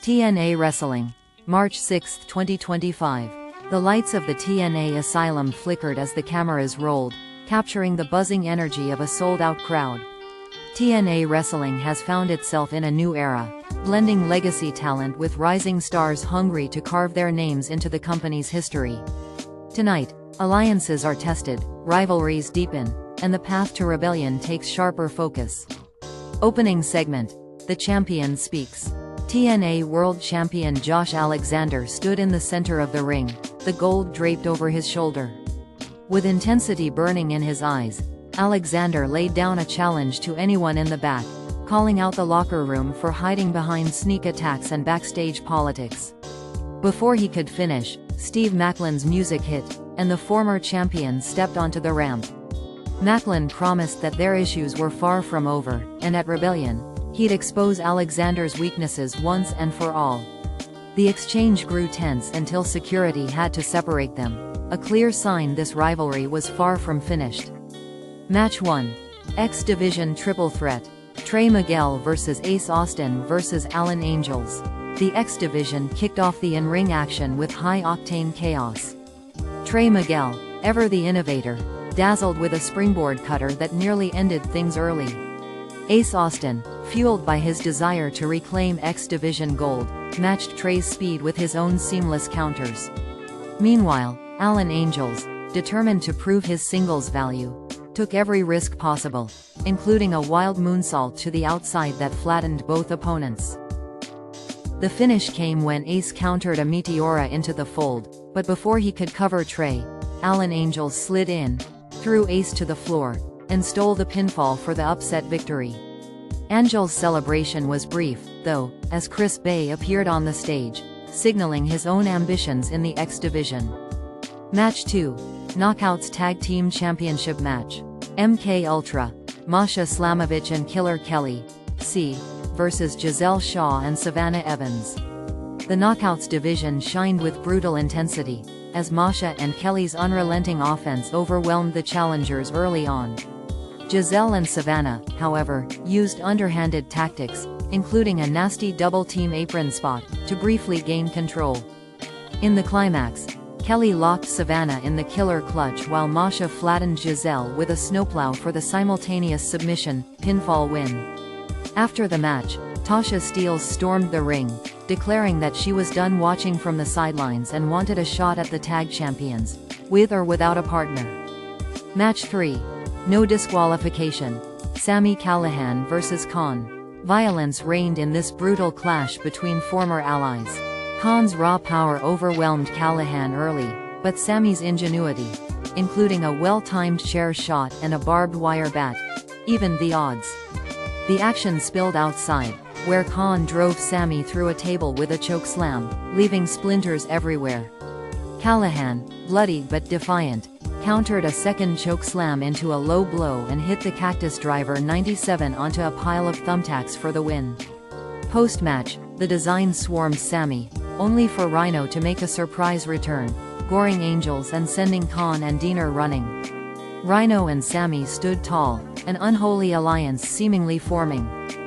TNA Wrestling. March 6, 2025. The lights of the TNA Asylum flickered as the cameras rolled, capturing the buzzing energy of a sold-out crowd. TNA Wrestling has found itself in a new era, blending legacy talent with rising stars hungry to carve their names into the company's history. Tonight, alliances are tested, rivalries deepen, and the path to rebellion takes sharper focus. Opening segment. The Champion speaks. TNA World Champion Josh Alexander stood in the center of the ring, the gold draped over his shoulder. With intensity burning in his eyes, Alexander laid down a challenge to anyone in the back, calling out the locker room for hiding behind sneak attacks and backstage politics. Before he could finish, Steve Maclin's music hit, and the former champion stepped onto the ramp. Maclin promised that their issues were far from over, and at Rebellion, he'd expose Alexander's weaknesses once and for all. The exchange grew tense until security had to separate them, a clear sign this rivalry was far from finished. Match 1. X Division Triple Threat. Trey Miguel vs Ace Austin vs Alan Angels. The X Division kicked off the in-ring action with high-octane chaos. Trey Miguel, ever the innovator, dazzled with a springboard cutter that nearly ended things early. Ace Austin, fueled by his desire to reclaim X Division gold, matched Trey's speed with his own seamless counters. Meanwhile, Alan Angels, determined to prove his singles value, took every risk possible, including a wild moonsault to the outside that flattened both opponents. The finish came when Ace countered a Meteora into the fold, but before he could cover Trey, Alan Angels slid in, threw Ace to the floor, and stole the pinfall for the upset victory. Angel's celebration was brief, though, as Chris Bay appeared on the stage, signaling his own ambitions in the X Division. Match 2. Knockouts Tag Team Championship Match. MK Ultra, Masha Slamovich and Killer Kelly, C. vs Giselle Shaw and Savannah Evans. The Knockouts division shined with brutal intensity, as Masha and Kelly's unrelenting offense overwhelmed the challengers early on. Giselle and Savannah, however, used underhanded tactics, including a nasty double-team apron spot, to briefly gain control. In the climax, Kelly locked Savannah in the killer clutch while Masha flattened Giselle with a snowplow for the simultaneous submission, pinfall win. After the match, Tasha Steelz stormed the ring, declaring that she was done watching from the sidelines and wanted a shot at the tag champions, with or without a partner. Match 3. No disqualification. Sami Callihan vs Kon. Violence reigned in this brutal clash between former allies. Kon's raw power overwhelmed Callihan early, but Sami's ingenuity, including a well-timed chair shot and a barbed wire bat, evened the odds. The action spilled outside, where Kon drove Sami through a table with a chokeslam, leaving splinters everywhere. Callihan, bloody but defiant, countered a second chokeslam into a low blow and hit the Cactus Driver 97 onto a pile of thumbtacks for the win. Post-match, the Design swarmed Sami, only for Rhino to make a surprise return, goring Angels and sending Kon and Diener running. Rhino and Sami stood tall, an unholy alliance seemingly forming.